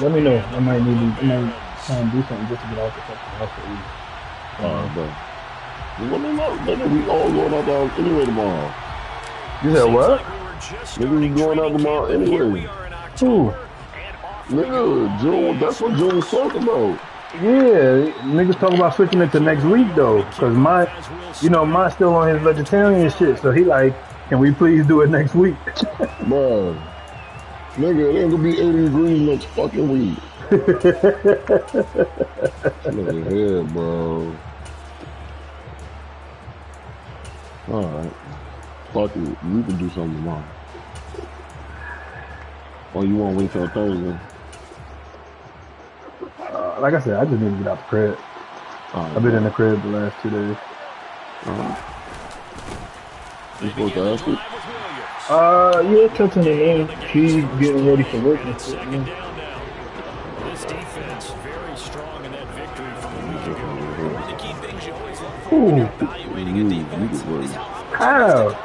Let me know. I might need to. I might try and do something just to get off the fucking off the week. Bro. Let me know. Nigga, we all going out there anyway tomorrow. You said what? Nigga, we going out tomorrow anyway. Who? Nigga, June, that's what June's talking about. Yeah, niggas talking about switching it to next week though, cause mine's still on his vegetarian shit. So he like, can we please do it next week? Bro, nigga, it ain't gonna be 80 degrees next fucking week. Nigga here, bro. Alright. Fuck it. We can do something tomorrow. Or you wanna wait till Thursday? Like I said, I just need to get out the crib. Right, I've been in the crib the last 2 days. You supposed to ask it? Yeah, touching the name. She's getting ready for work and shit. This defense very strong in that victory from a week ago. The key things you always look for when you're evaluating a defense is How?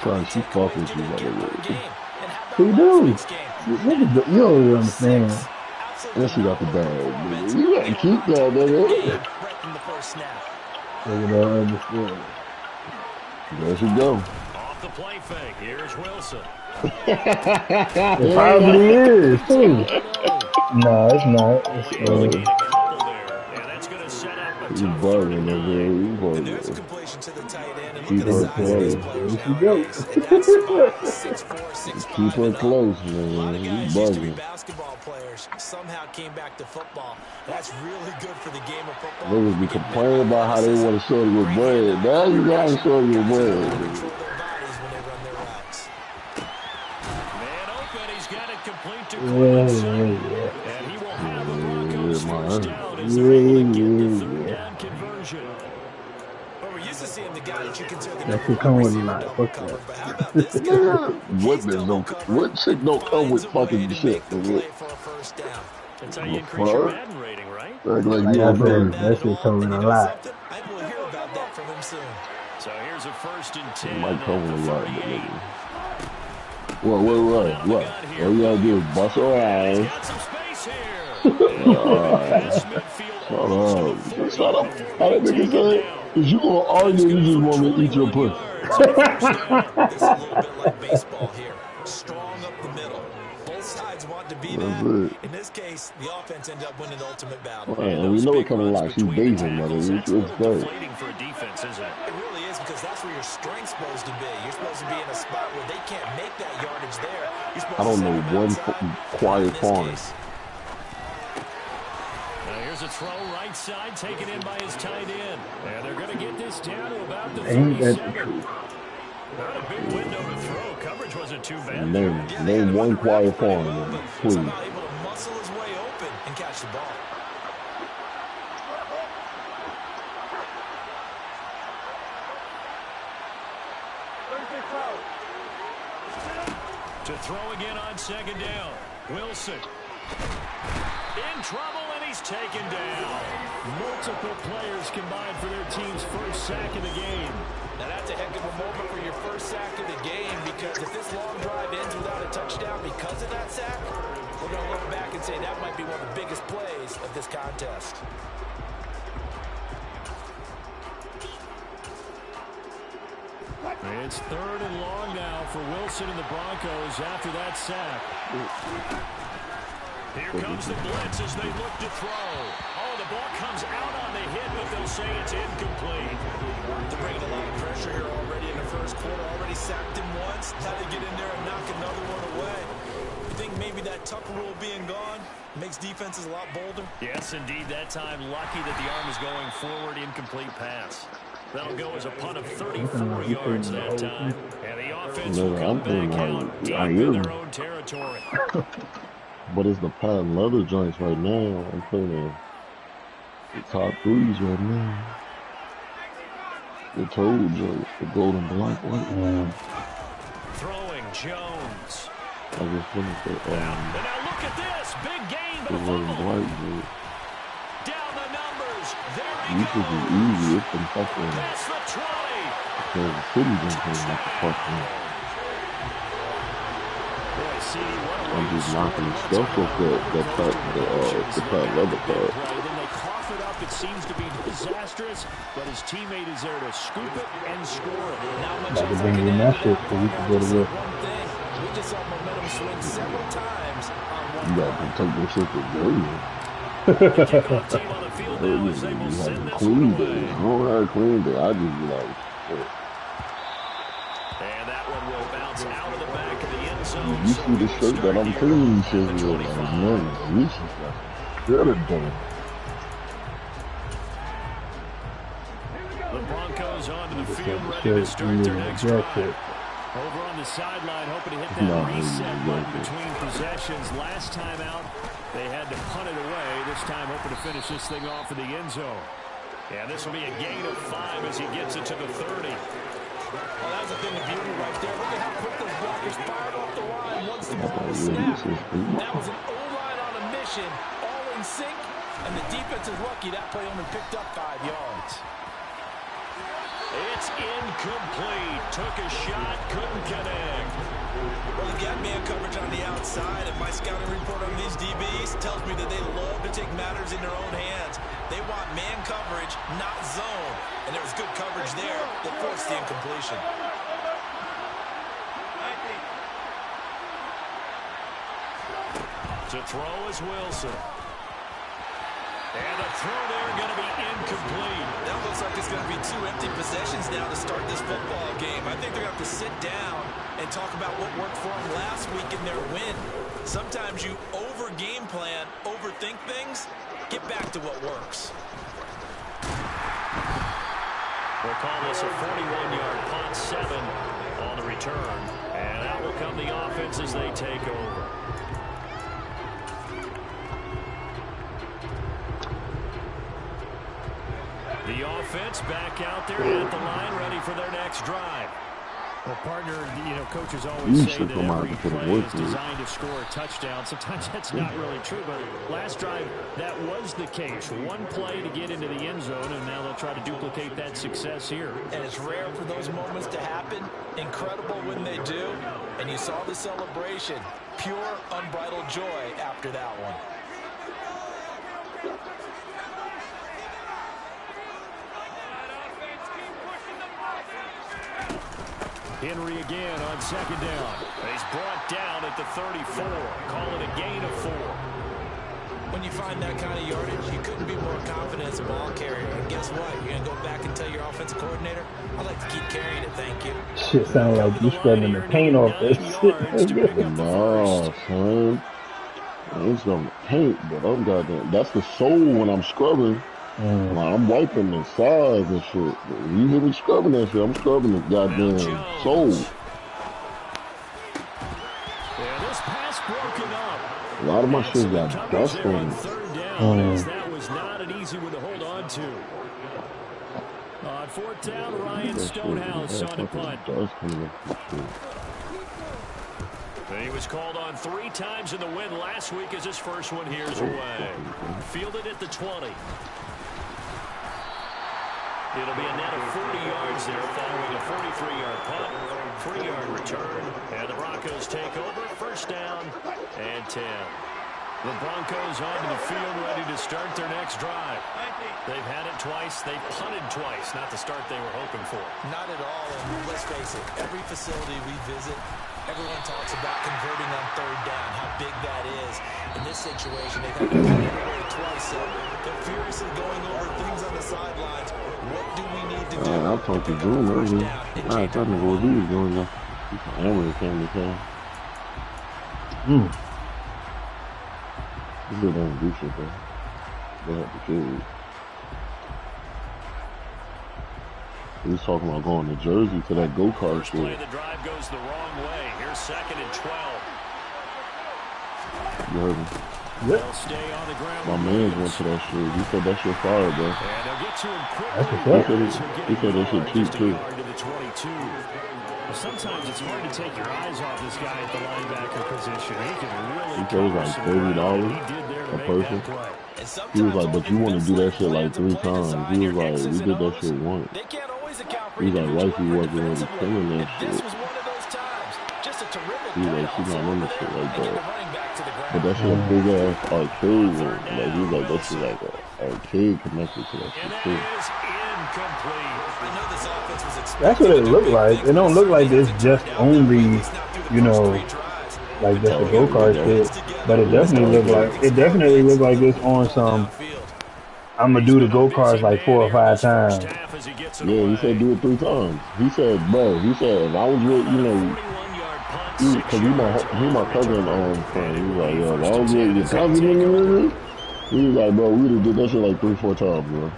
Trying to fuck with you, by the way. Who do? You don't understand. And she got the bag, nigga. You gotta keep that, nigga. You don't understand. There she go. Off the play fake. Here's Wilson. It probably is, too. No, it's not. It's He's bugging, nigga. He's bugging. Keep her close. There she goes. Keep her close, man. He's bugging. Somehow came back to football. That's really good for the game of football. Niggas be complaining about how they want to show you with bread. Now you gotta show you with bread. Man open, he's got it complete to Yeah. and he will have the Broncos first down as they're able to get the third down conversion. But we're used to seeing the guy that you consider the That could come with a lot. Fuck that. What chick don't come with fucking shit? That's how you increase your Madden rating, right? Like Like you I don't said, know. that shit come with a lot. I will hear about that from him soon. So here's a 1st and 10. It might come with a lot, but 38. nigga. What? All you gotta do is bust her ass. Got some space here. Shut up. How that nigga say? If you gonna argue, you just want me to eat your pussy. It's a little bit like baseball here. Strong up the middle. Both sides want to be that. In this case, the offense ended up winning the ultimate battle. Right, and we know it coming like she's basing, mother. It's good. Deflating for a defense, isn't it? It really is, because that's where your strength's supposed to be. You're supposed to be in a spot where they can't make that yardage there. You're supposed I don't to know one quiet farm. Here's a throw right side, taken in by his tight end. And they're going to get this down to about the Ain't that 37. the truth? Not a big window to throw. Coverage wasn't too bad. Name one quiet farm, man, please. Somehow able to muscle his way open and catch the ball. To throw again on 2nd down. Wilson. In trouble, and he's taken down. Multiple players combined for their team's first sack of the game. Now that's a heck of a moment for your first sack of the game, because if this long drive ends without a touchdown because of that sack, we're going to look back and say that might be one of the biggest plays of this contest. It's 3rd and long now for Wilson and the Broncos after that sack. Here comes the blitz as they look to throw. Oh, the ball comes out on the hit, but they'll say it's incomplete. They're bringing a lot of pressure here already in the first quarter. Already sacked him once. Now they get in there and knock another one away. You think maybe that Tucker rule being gone makes defenses a lot bolder? Yes, indeed. That time, lucky that the arm was going forward. Incomplete pass. That'll go as a punt of 34 yards that time. And the offense will come back out deep in their own territory. But it's the patent leather joints right now. I'm playing the top threes right now. The toe joints, the golden black one. Throwing Jones. I just finished the And now look at this. Big gain, but a golden fumble. black joint. Down the numbers. There he Used to be easy. It's been fucking That's the 20. because the city been playing like the fucking. Boy, see what a I'm just knocking the stuff off the fat leather part. then they cough it up. It seems to be disastrous, but his teammate is there to scoop it and score it. Not much About to else I bring can in add that to shit that. so we can I go to just say work. one thing. We just saw momentum swing several times on one You got to take this shit to Williams. The kickoff team on the field now as they will You have send to this clean one day. away. I don't have a clean day. I just be like, shit. And that one will bounce out of the back of the end zone. You So see the we will shirt that start I'm here cleaning at shit the with, like, 25. man, this is like, should have done. The Broncos onto the Just field, have ready to to shit, start you their know, next jack drive. shit. Over on the sideline, hoping to hit that No, reset button exactly. between possessions. Last time out, they had to punt it away. This time, hoping to finish this thing off in the end zone. Yeah, this will be a gain of 5 as he gets it to the 30. Well, that was a thing of beauty right there. Look at how quick those blockers fired off the line once the ball was Yeah, snapped. this is big. That was an O-line on a mission, all in sync, and the defense is lucky that play only picked up 5 yards. It's incomplete. Took a shot, couldn't connect. Well, you got man coverage on the outside, and my scouting report on these DBs tells me that they love to take matters in their own hands. They want man coverage, not zone. And there was good coverage there that forced the incompletion. To throw is Wilson. And the throw there going to be incomplete. That looks like it's going to be 2 empty possessions now to start this football game. I think they're going to have to sit down and talk about what worked for them last week in their win. Sometimes you over-game plan, overthink things. Get back to what works. We'll call this a 41-yard punt, 7 on the return. And out will come the offense as they take over. The offense back out there at the line, ready for their next drive. Well, partner, you know, coaches always say that every play is designed to score a touchdown. Sometimes that's not really true, but last drive, that was the case. One play to get into the end zone, and now they'll try to duplicate that success here. And it's rare for those moments to happen. Incredible when they do. And you saw the celebration. Pure, unbridled joy after that one. Henry again on second down. He's brought down at the 34. Call it a gain of 4. When you find that kind of yardage, you couldn't be more confident as a ball carrier. And guess what? You're going to go back and tell your offensive coordinator, I'd like to keep carrying it, thank you. Shit sound like you scrubbing the paint off that shit. Nah, son. It's gonna paint, but I'm goddamn. That's the soul when I'm scrubbing. Like, I'm wiping the sides and shit. If you hear me scrubbing that shit, I'm scrubbing the goddamn soul. Yeah, this pass broken up. A lot of my shit got dust on it. Third down, as that was not an easy one to hold on to. On 4th down, Ryan Stonehouse on the punt. He was called on 3 times in the win last week as his first one here's away. Fielded at the 20. It'll be a net of 40 yards there following a 43-yard punt, 3-yard return, and the Broncos take over. 1st down and 10. The Broncos onto the field ready to start their next drive. They've had it twice. They've punted twice. Not the start they were hoping for. Not at all. And let's face it, every facility we visit, everyone talks about converting on 3rd down, how big that is. In this situation, they've had to punt it away twice, so they're furiously going over things on the sidelines. What do we need to do? I talked to Drew earlier. I thought what he was doing now. Emory came to town. This dude don't do shit, bro. They have to kill you. He was talking about going to Jersey to that go-kart First play shit. of the drive goes the wrong way. Here's 2nd and 12. You heard me? They'll stay on the ground. My man went to that shit. He said that shit fire, bro. And they'll get to him That's quickly. what's He said that shit cheap, Just a too. yard to the 22. Well, sometimes it's hard to take your eyes off this guy at the linebacker position. He can really He said it was like $30 He did there to a make person. that play. He was like, but you want to do that shit like 3 times. He was like, we did that shit once. They can't always account for He was like, individual wifey wasn't really defensively. killing that And this shit. was one of those times. Just a terrific He like, she's not into shit like And get the that. running back to the But ground. that shit a big ass arcade room. Like, he's like, that shit like a arcade connected to that And shit that too. is incomplete. I know this offense was That's expecting what to it do looked big like. things, It but don't look like certainly it's hasn't just turned out that way, at only, least not through the you first know, 3 drives. like just Oh, the yeah, go kart yeah, shit. But it yeah, that's definitely all looked good. like on some. I'm gonna He's do the been a go busy karts like man 4 or here 5 this first times. half as he gets it Yeah, he said away. do it 3 times. He said, bro, he said if I was with, you know, 41-yard punt, 6 because he yards my on the cousin return. friend. And He it was will like, be yo, if I first was and 10 with your as they cousin take in over. this, he was like, bro, we'd have did that shit like 3-4 times, bro.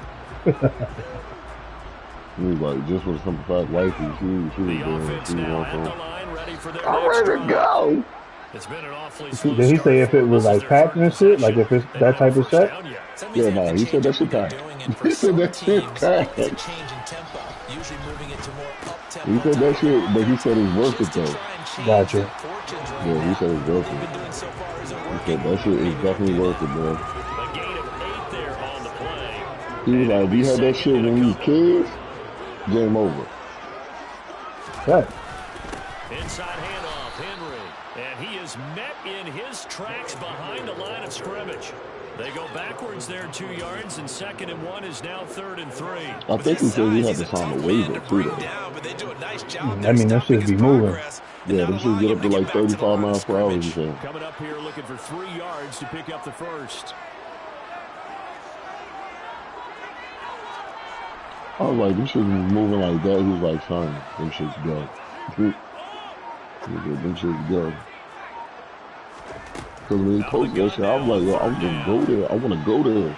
He was like, just for the simple fact, wifey, she was The doing, offense she was now on at some. the line, ready for their I'm next ready to drive. go. It's been an awfully Did slow he start say if for it them. was This is like their packed third and shit? Like possession. if it's They that don't have a type of first set? down yet. That means Yeah, they no, have to he said change that up shit what they're packed. doing, and for He said some that shit teams, packed. it's a change in tempo, usually moving into more He up-tempo said type that of shit, but he offense, said it's worth just it to though. try and change Gotcha. their fortunes right Yeah, he now. said it's What worth they've it. been doing so far isn't He working. said that shit is Maybe definitely review worth that. it, bro. A gain of 8 there on the play. He was And like, it'll if be you had that second shit and a when we was couple. kids, game over. Right. Inside handoff, Henry. And he is met in his tracks behind the line of scrimmage. They go backwards there 2 yards, and 2nd and 1 is now 3rd and 3. I With think his he said we size, had he's to a sign a tough man waiver to too, bring though. down, but they do a nice job I there mean, that stopping should his be moving. progress and Yeah, not them should allowing get him up to to get like back to the 35 line of miles per hour, he scrimmage. said. Coming up here looking for 3 yards to pick up the first. I was like, them shit was moving like that. He was like, son, them shits go. He said, them shits go. Because when he Out of the posted that gun shit, I was now, like, yo, I third was gonna go down. there. I wanna go there.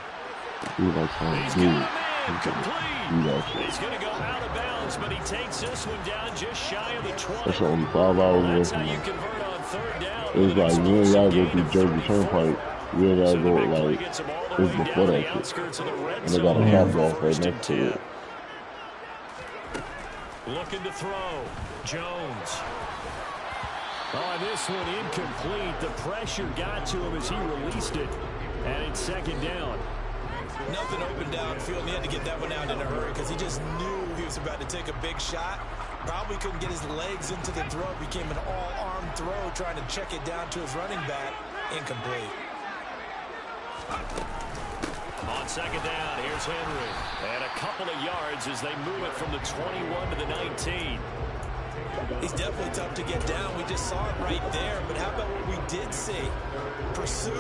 He was like, son, He's do got it. a man He said, complete. do that shit. He's going to go out of bounds, but he takes this one down just shy of the 20. That shit only 5 hours away That's how from you us. convert on 3rd down It with was an like, we ain't explosive gotta go gain through of Jersey 34. Turnpike. We ain't gotta So the go, big play like, gets him all the it was way before down that the shit. outskirts of the red And they got a zone Yeah. drop for off right 1st and next to 10. it. Looking to throw. Jones. Oh, this one incomplete. The pressure got to him as he released it. And it's 2nd down. Nothing open downfield, and he had to get that one out in a hurry because he just knew he was about to take a big shot. Probably couldn't get his legs into the throw. Became an all-arm throw, trying to check it down to his running back. Incomplete. On 2nd down, here's Henry. And a couple of yards as they move it from the 21 to the 19. He's definitely tough to get down. We just saw it right there. But how about what we did see? Pursuit,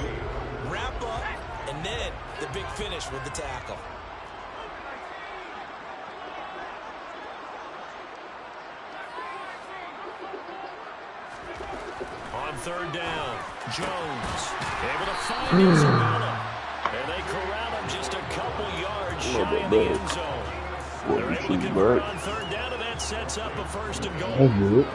wrap up, and then the big finish with the tackle. On 3rd down, Jones able to find Isabella. And they corral him just a couple yards shy of the end zone. They're able to convert on 3rd down, and that sets up a 1st and goal. That's good.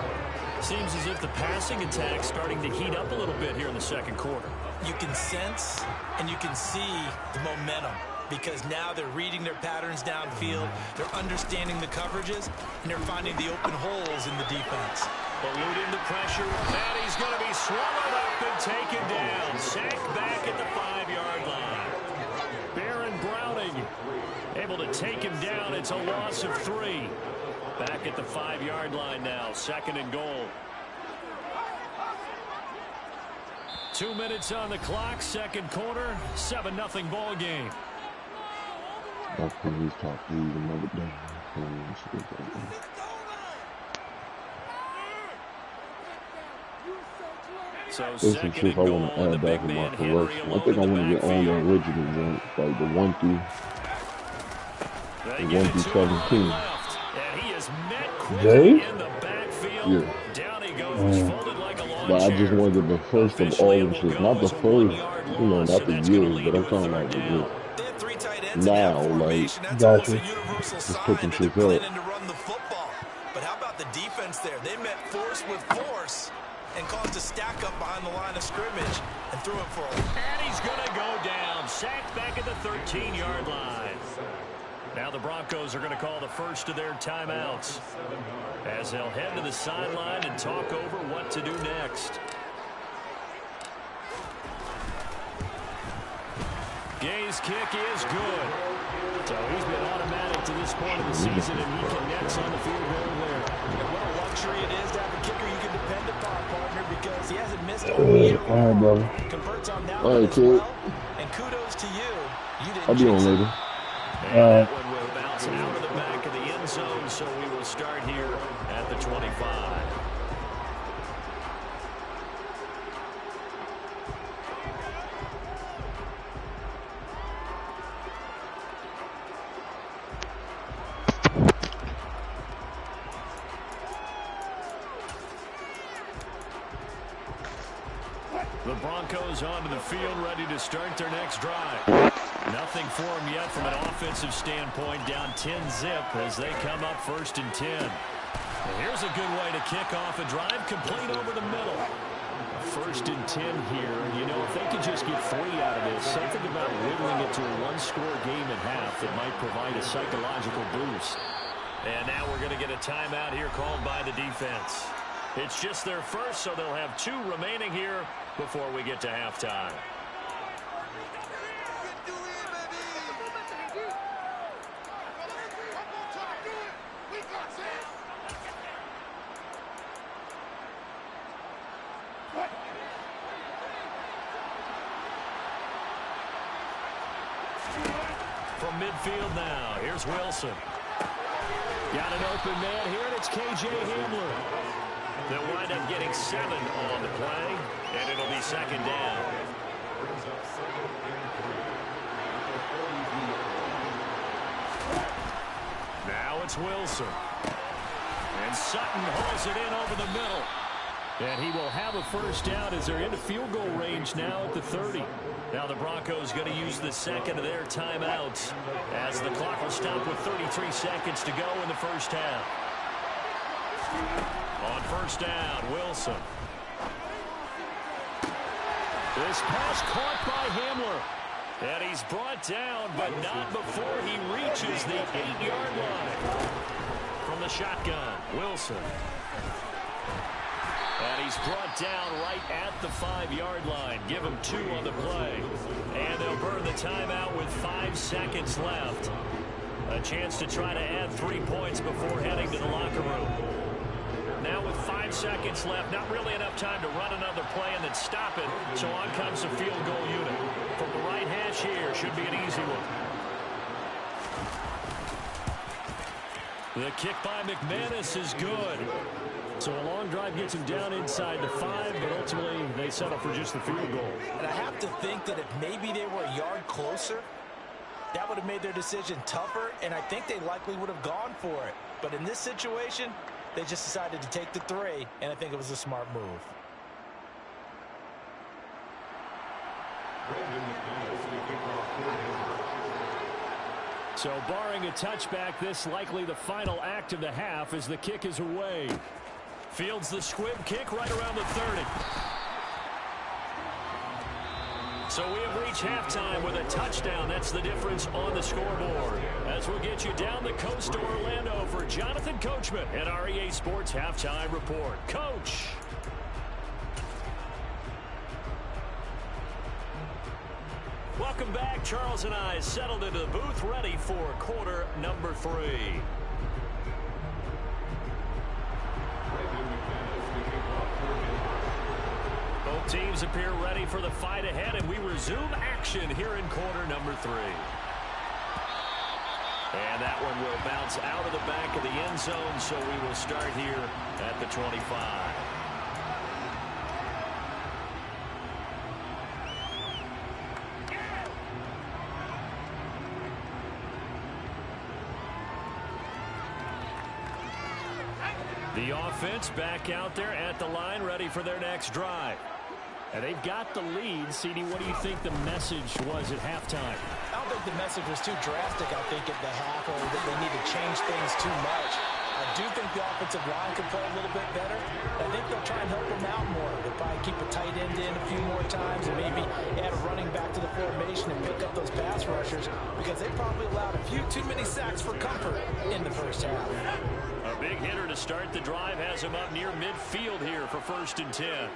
Seems as if the passing attack's starting to heat up a little bit here in the 2nd quarter. You can sense and you can see the momentum because now they're reading their patterns downfield, they're understanding the coverages, and they're finding the open holes in the defense. Eluding the pressure, and he's going to be swallowed up and taken down. Sacked back at the 5-yard line. Baron Browning able to take him down. It's a loss of 3. Back at the 5-yard line now, 2nd and goal. 2 minutes on the clock, 2nd quarter, 7-0 ball game. That's because he's top 3 another day. So There's some 2nd shit and I goal, want to and the add back big in my man Henry collection. I alone think I in the want to get on the backfield. original joint, like the 1 through They the give 1 it through to him on the 17. left, and he is met quickly Jay? in the backfield. Yeah. Down he goes, folded like a lawn But I chair. just wanted the first of Officially, all it them will shits. go Not the as a first, 1-yard you know, loss, not and the that's going to years, lead but to I'm a talking 3rd about the down. just They have 3 tight ends in now, that like, formation. That's Gotcha. almost a universal just sign picking that they're shit up. planning to run the football. But how about the defense there? They met force with force and caused a stack up behind the line of scrimmage and threw him for a... And he's going to go down, sacked back at the 13-yard line. Now the Broncos are going to call the first of their timeouts as they'll head to the sideline and talk over what to do next. Gay's kick is good. So he's been automatic to this point of the season, and he connects on the field goal there. What a luxury it is to have a kicker you can depend upon, partner, because missed a real All right, brother. converts on that All one right, as kid. well. And kudos to you. You didn't I'll be on jinx it. later. And that one will bounce out of the back of the end zone, so we will start here at the 25. The Broncos onto the field, ready to start their next drive. Nothing for them yet from an offensive standpoint, down 10-zip as they come up 1st and 10. And here's a good way to kick off a drive, complete over the middle. 1st and 10 here, and you know, if they could just get 3 out of this, something about whittling it to a one-score game at half that might provide a psychological boost. And now we're going to get a timeout here called by the defense. It's just their first, so they'll have 2 remaining here before we get to halftime. From midfield now, here's Wilson. Got an open man here, and it's K.J. Hamler. They'll wind up getting 7 on the play, and it'll be 2nd down. Now it's Wilson. And Sutton hauls it in over the middle. And he will have a 1st down as they're into field goal range now at the 30. Now the Broncos going to use the 2nd of their timeouts as the clock will stop with 33 seconds to go in the 1st half. On 1st down, Wilson. This pass caught by Hamler. And he's brought down, but not before he reaches the 8-yard line. From the shotgun, Wilson. And he's brought down right at the 5-yard line. Give him 2 on the play. And they'll burn the timeout with 5 seconds left. A chance to try to add 3 points before heading to the locker room. Now with 5 seconds left, not really enough time to run another play and then stop it. So on comes the field goal unit. From the right hash here, should be an easy one. The kick by McManus is good. So a long drive gets him down inside the 5, but ultimately they settle for just the field goal. And I have to think that if maybe they were a yard closer, that would have made their decision tougher, and I think they likely would have gone for it. But in this situation, they just decided to take the 3, and I think it was a smart move. So barring a touchback, this likely the final act of the half as the kick is away. Fields the squib kick right around the 30. So we have reached halftime with a touchdown. That's the difference on the scoreboard. As we'll get you down the coast to Orlando for Jonathan Coachman at our EA Sports Halftime Report. Coach. Welcome back. Charles and I settled into the booth ready for quarter number 3. Both teams appear ready for the fight ahead, and we resume action here in quarter number 3. And that one will bounce out of the back of the end zone, so we will start here at the 25. The offense back out there at the line, ready for their next drive. And they've got the lead. CD, what do you think the message was at halftime? I don't think the message was too drastic, I think, at the half, or that they need to change things too much. I do think the offensive line could play a little bit better. I think they'll try and help them out more. They'll probably keep a tight end in a few more times and maybe add a running back to the formation and pick up those pass rushers, because they probably allowed a few too many sacks for comfort in the first half. A big hitter to start the drive has him up near midfield here for 1st and 10.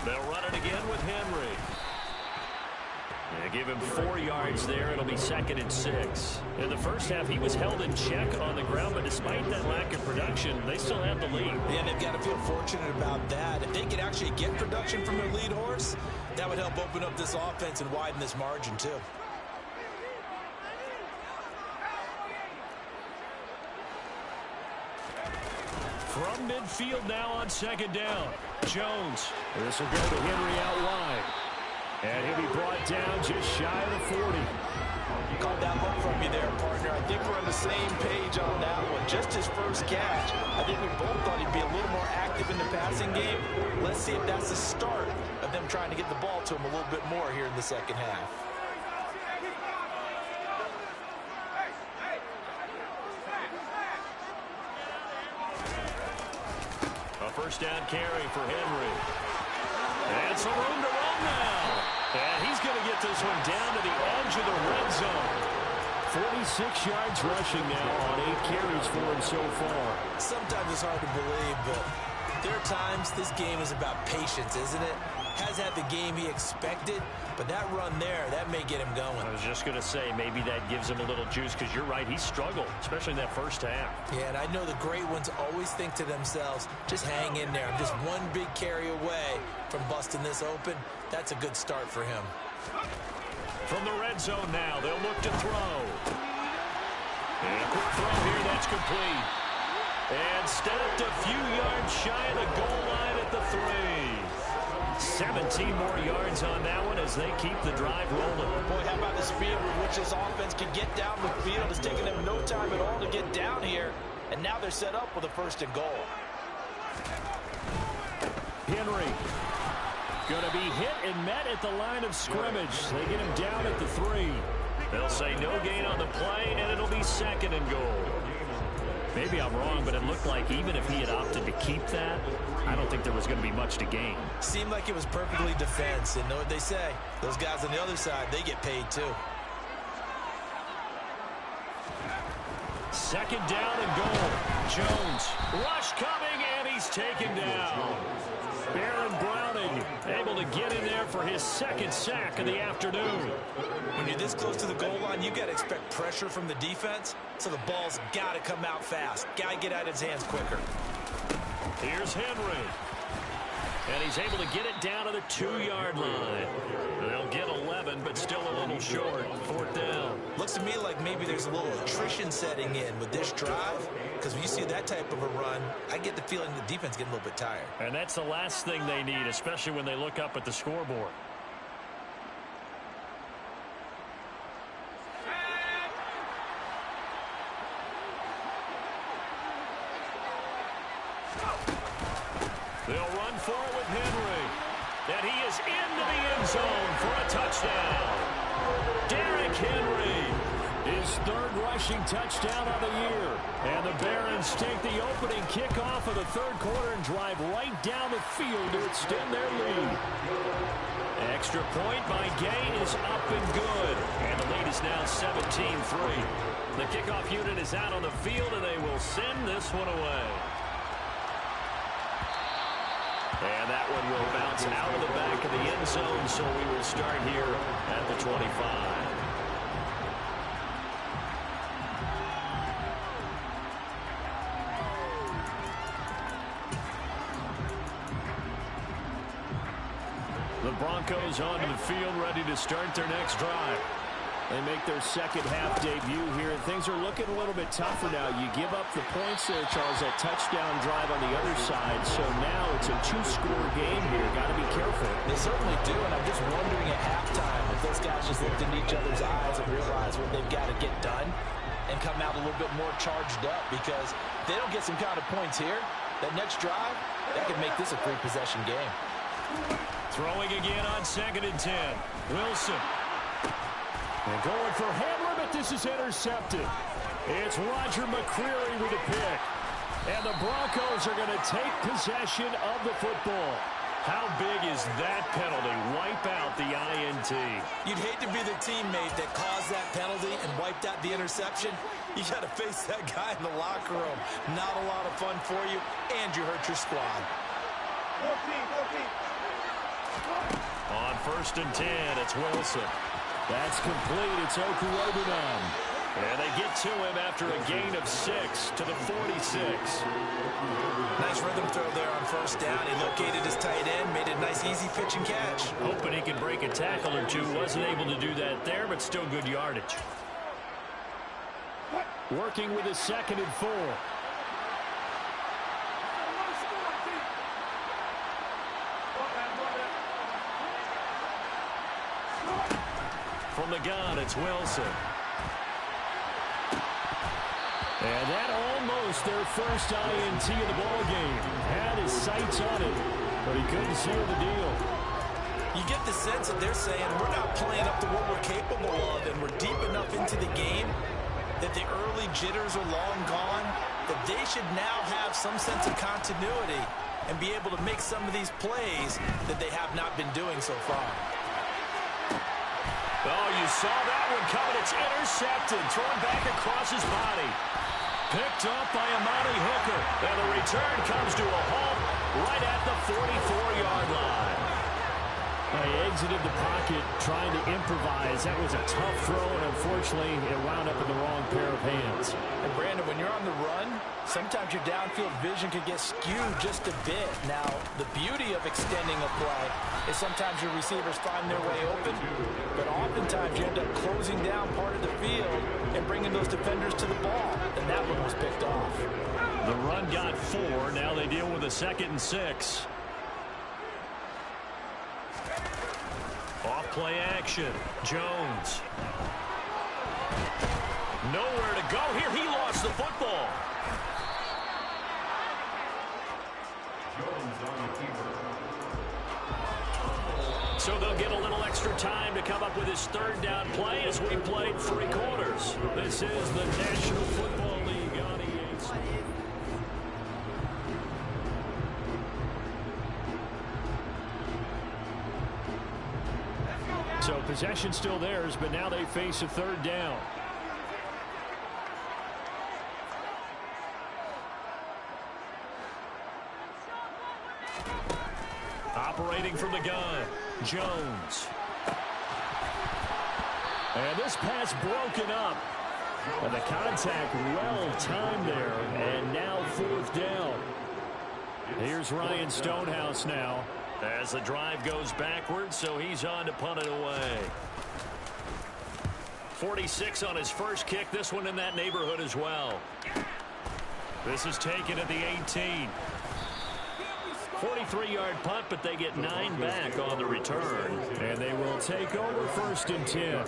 They'll run it again with Henry. give him 4 yards there. It'll be 2nd and 6. In the first half, he was held in check on the ground, but despite that lack of production, they still have the lead. Yeah, they've got to feel fortunate about that. If they could actually get production from their lead horse, that would help open up this offense and widen this margin, too. From midfield now on 2nd down. Jones. This will go to Henry out wide. And he'll be brought down just shy of the 40. Called that look from you there, partner. I think we're on the same page on that one. Just his first catch. I think we both thought he'd be a little more active in the passing game. Let's see if that's the start of them trying to get the ball to him a little bit more here in the second half. A first down carry for Henry. And some room to run now. And he's going to get this one down to the edge of the red zone. 46 yards rushing now on 8 carries for him so far. Sometimes it's hard to believe, but there are times this game is about patience, isn't it? Has had the game he expected, but that run there, that may get him going. I was just going to say, maybe that gives him a little juice, because you're right, he struggled, especially in that first half. Yeah, and I know the great ones always think to themselves, just hang in there. I'm just one big carry away from busting this open. That's a good start for him. From the red zone now, they'll look to throw. And a quick throw here, that's complete. And stopped a few yards shy of the goal line at the 3. 17 more yards on that one as they keep the drive rolling. Boy, how about the speed with which this offense can get down the field? It's taken them no time at all to get down here. And now they're set up with a 1st and goal. Henry going to be hit and met at the line of scrimmage. They get him down at the 3. They'll say no gain on the play, and it'll be 2nd and goal. Maybe I'm wrong, but it looked like even if he had opted to keep that, I don't think there was going to be much to gain. Seemed like it was perfectly defense. And know what they say? Those guys on the other side, they get paid too. 2nd down and goal. Jones. Rush coming, and he's taken down. Baron Browning able to get in there for his 2nd sack of the afternoon. When you're this close to the goal line, you've got to expect pressure from the defense, so the ball's got to come out fast. Got to get out of his hands quicker. Here's Henry. And he's able to get it down to the 2-yard line. They'll get 11, but still a little short. 4th down. Looks to me like maybe there's a little attrition setting in with this drive, because when you see that type of a run, I get the feeling the defense getting a little bit tired. And that's the last thing they need, especially when they look up at the scoreboard. They'll run forward with Henry. And he is into the end zone for a touchdown. Derrick Henry, his 3rd rushing touchdown of the year. And the Barons take the opening kickoff of the 3rd quarter and drive right down the field to extend their lead. Extra point by Gay is up and good. And the lead is now 17-3. The kickoff unit is out on the field, and they will send this one away. And that one will bounce out of the back of the end zone, so we will start here at the 25. The Broncos onto the field, ready to start their next drive. They make their 2nd half debut here, and things are looking a little bit tougher now. You give up the points there, Charles, that touchdown drive on the other side. So now it's a 2-score game here. Got to be careful. They certainly do, and I'm just wondering at halftime if those guys just looked into each other's eyes and realized what they've got to get done and come out a little bit more charged up, because if they don't get some kind of points here, that next drive, that could make this a 3-possession game. Throwing again on 2nd and 10. Wilson. And going for Hamler, but this is intercepted. It's Roger McCreary with a pick. And the Broncos are going to take possession of the football. How big is that penalty? Wipe out the INT. You'd hate to be the teammate that caused that penalty and wiped out the interception. You got to face that guy in the locker room. Not a lot of fun for you, and you hurt your squad. On 1st and 10, it's Wilson. That's complete. It's Okuwobunan. And they get to him after a gain of 6 to the 46. Nice rhythm throw there on first down. He located his tight end, made a nice easy pitch and catch. Hoping he can break a tackle or two. Wasn't able to do that there, but still good yardage. Working with a 2nd and 4. From the gun, it's Wilson. And that almost their first INT of the ball game. Had his sights on it, but he couldn't seal the deal. You get the sense that they're saying we're not playing up to what we're capable of, and we're deep enough into the game that the early jitters are long gone, that they should now have some sense of continuity and be able to make some of these plays that they have not been doing so far. Oh, you saw that one coming. It's intercepted. Thrown back across his body. Picked up by Amani Hooker. And the return comes to a halt right at the 44-yard line. He exited the pocket trying to improvise. That was a tough throw, and unfortunately, it wound up in the wrong pair of hands. And Brandon, when you're on the run, sometimes your downfield vision can get skewed just a bit. Now, the beauty of extending a play is sometimes your receivers find their way open, but oftentimes you end up closing down part of the field and bringing those defenders to the ball, and that one was picked off. The run got 4. Now they deal with a 2nd and 6. Off play action. Jones. Nowhere to go here. He lost the football. So they'll get a little extra time to come up with his 3rd down play as we played 3 quarters. This is the National Football League on EA. So possession still theirs, but now they face a 3rd down. Operating from the gun, Jones. And this pass broken up. And the contact well timed there. And now 4th down. Here's Ryan Stonehouse now. As the drive goes backwards, so he's on to punt it away. 46 on his first kick. This one in that neighborhood as well. This is taken at the 18. 43-yard punt, but they get 9 back on the return. And they will take over 1st and 10.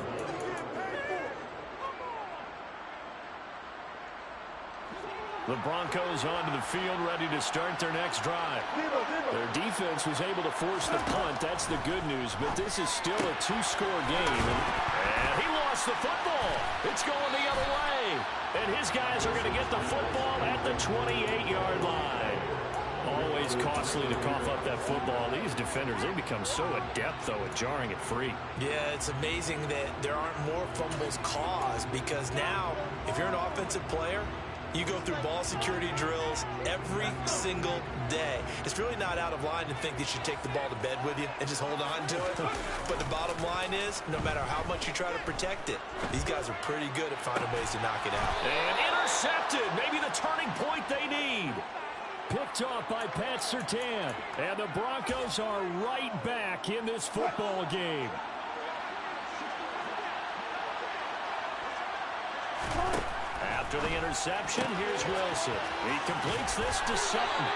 The Broncos onto the field, ready to start their next drive. Their defense was able to force the punt. That's the good news, but this is still a 2-score game. And he lost the football. It's going the other way. And his guys are going to get the football at the 28-yard line. Always costly to cough up that football. These defenders, they become so adept, though, at jarring it free. Yeah, it's amazing that there aren't more fumbles caused, because now, if you're an offensive player, you go through ball security drills every single day. It's really not out of line to think that you take the ball to bed with you and just hold on to it. But the bottom line is, no matter how much you try to protect it, these guys are pretty good at finding ways to knock it out. And intercepted. Maybe the turning point they need. Picked off by Pat Surtain. And the Broncos are right back in this football game. After the interception, here's Wilson. He completes this to Sutton.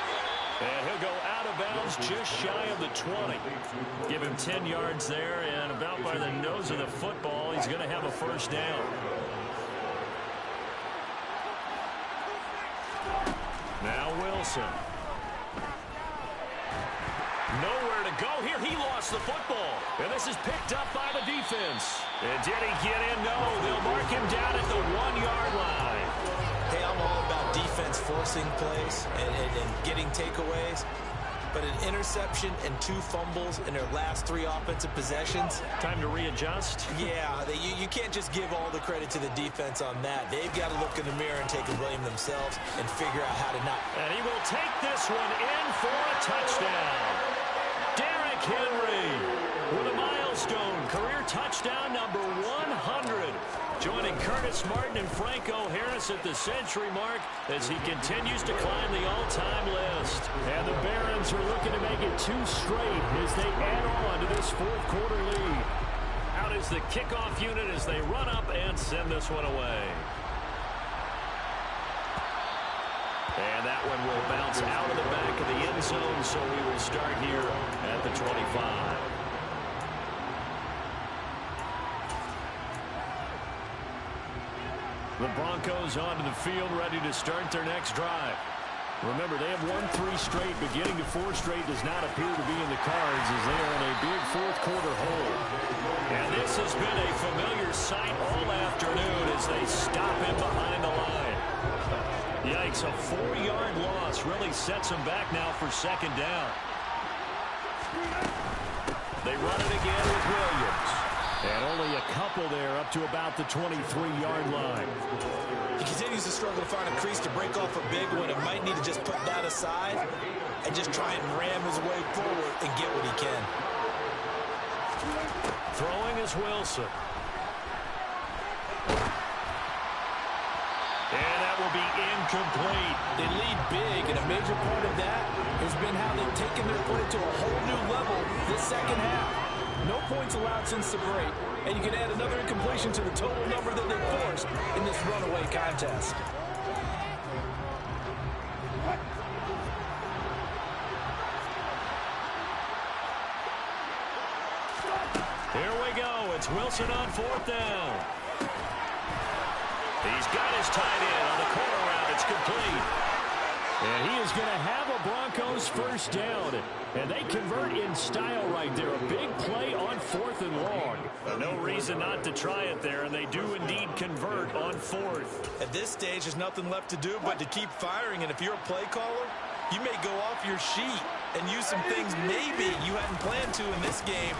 And he'll go out of bounds just shy of the 20. Give him 10 yards there, and about by the nose of the football, he's going to have a 1st down. Now Wilson. Nowhere to go here. He lost the football. And this is picked up by the defense. And did he get in? No. They'll mark him down at the 1-yard line. Hey, I'm all about defense forcing plays and getting takeaways. But an interception and 2 fumbles in their last 3 offensive possessions. Time to readjust? Yeah, you can't just give all the credit to the defense on that. They've got to look in the mirror and take the blame themselves and figure out how to not. And he will take this one in for a touchdown. Derrick Henry with a milestone, career touchdown number 100. Joining Curtis Martin and Franco Harris at the century mark as he continues to climb the all-time list. And the Barons are looking to make it 2 straight as they add on to this fourth quarter lead. Out is the kickoff unit as they run up and send this one away. And that one will bounce out of the back of the end zone, so we will start here at the 25. The Broncos onto the field, ready to start their next drive. Remember, they have won 3 straight, but getting to 4 straight does not appear to be in the cards as they are in a big fourth quarter hole. And this has been a familiar sight all afternoon as they stop him behind the line. Yikes, a 4-yard loss really sets them back now for second down. They run it again with Williams. And only a couple there up to about the 23-yard line. He continues to struggle to find a crease to break off a big one and might need to just put that aside and just try and ram his way forward and get what he can. Throwing is Wilson. And that will be incomplete. They lead big, and a major part of that has been how they've taken their play to a whole new level this second half. No points allowed since the break, and you can add another incompletion to the total number that they forced in this runaway contest. Here we go. It's Wilson on 4th down. He's got his tight end on the corner route. It's complete. And he is going to have a Broncos first down. And they convert in style right there. A big play on 4th and long. No reason not to try it there, and they do indeed convert on 4th. At this stage, there's nothing left to do but to keep firing. And if you're a play caller, you may go off your sheet and use some things maybe you hadn't planned to in this game.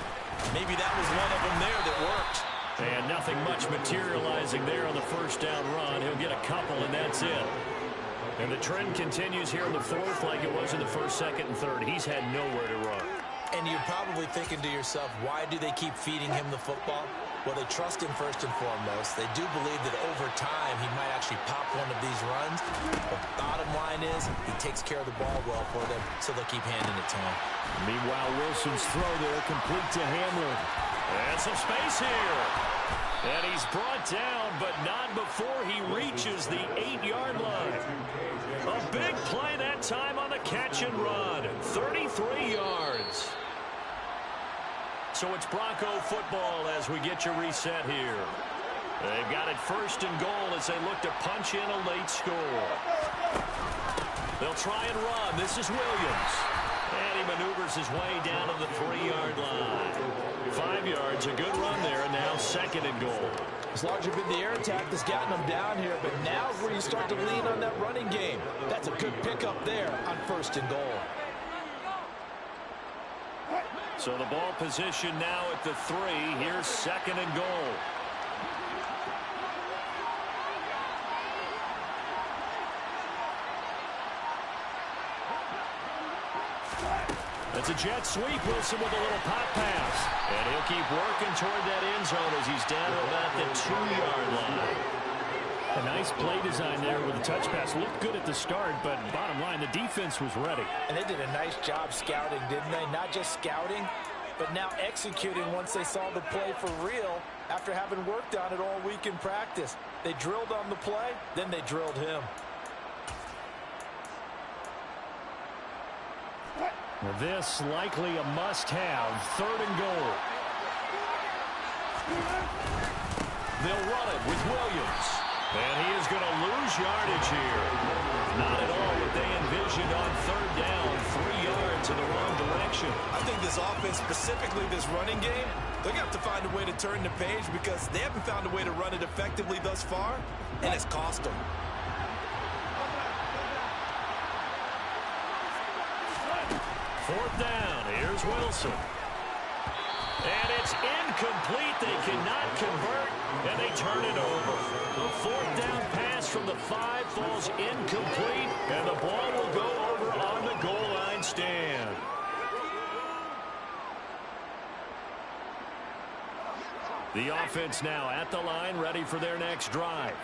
Maybe that was one of them there that worked. And nothing much materializing there on the first down run. He'll get a couple, and that's it. And the trend continues here in the 4th like it was in the 1st, 2nd, and 3rd. He's had nowhere to run. And you're probably thinking to yourself, why do they keep feeding him the football? Well, they trust him first and foremost. They do believe that over time he might actually pop one of these runs. But the bottom line is he takes care of the ball well for them, so they'll keep handing it to him. Meanwhile, Wilson's throw there complete to Hamlin. And some space here. And he's brought down, but not before he reaches the 8-yard line. A big play that time on the catch and run. 33 yards. So it's Bronco football as we get you reset here. They've got it 1st and goal as they look to punch in a late score. They'll try and run. This is Williams. And he maneuvers his way down to the 3-yard line. 5 yards, a good run there, and now 2nd and goal. It's largely been the air attack that's gotten them down here, but now's where you start to lean on that running game. That's a good pickup there on 1st and goal. So the ball position now at the 3. Here's 2nd and goal. It's a jet sweep. Wilson with a little pop pass. And he'll keep working toward that end zone as he's down to about the 2-yard line. A nice play design there with the touch pass. Looked good at the start, but bottom line, the defense was ready. And they did a nice job scouting, didn't they? Not just scouting, but now executing once they saw the play for real after having worked on it all week in practice. They drilled on the play, then they drilled him. This likely a must-have. 3rd and goal. They'll run it with Williams. And he is going to lose yardage here. Not at all what they envisioned on 3rd down. 3 yards in the wrong direction. I think this offense, specifically this running game, they're going to have to find a way to turn the page because they haven't found a way to run it effectively thus far, and it's cost them. Fourth down. Here's Wilson. And it's incomplete. They cannot convert, and they turn it over. The 4th down pass from the 5 falls incomplete, and the ball will go over on the goal line stand. The offense now at the line, ready for their next drive.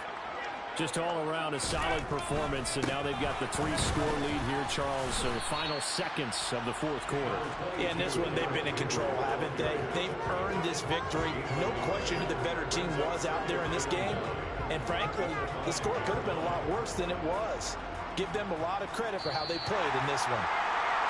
Just all around a solid performance, and now they've got the 3-score lead here, Charles. So the final seconds of the fourth quarter. Yeah, in this one, they've been in control, haven't they? They've earned this victory. No question who the better team was out there in this game. And frankly, the score could have been a lot worse than it was. Give them a lot of credit for how they played in this one.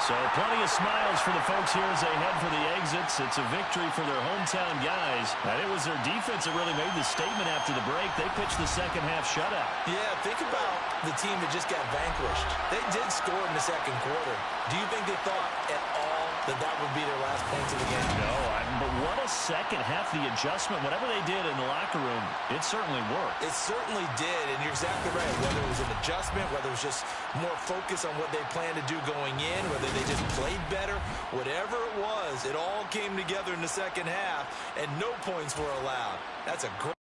So plenty of smiles for the folks here as they head for the exits. It's a victory for their hometown guys. And it was their defense that really made the statement after the break. They pitched the second half shutout. Yeah, think about the team that just got vanquished. They did score in the second quarter. Do you think they thought at all that that would be their last points of the game? No, but what a second half. The adjustment, whatever they did in the locker room, it certainly worked. It certainly did, and you're exactly right. Whether it was an adjustment, whether it was just more focus on what they planned to do going in, whether they just played better, whatever it was, it all came together in the second half, and no points were allowed. That's a great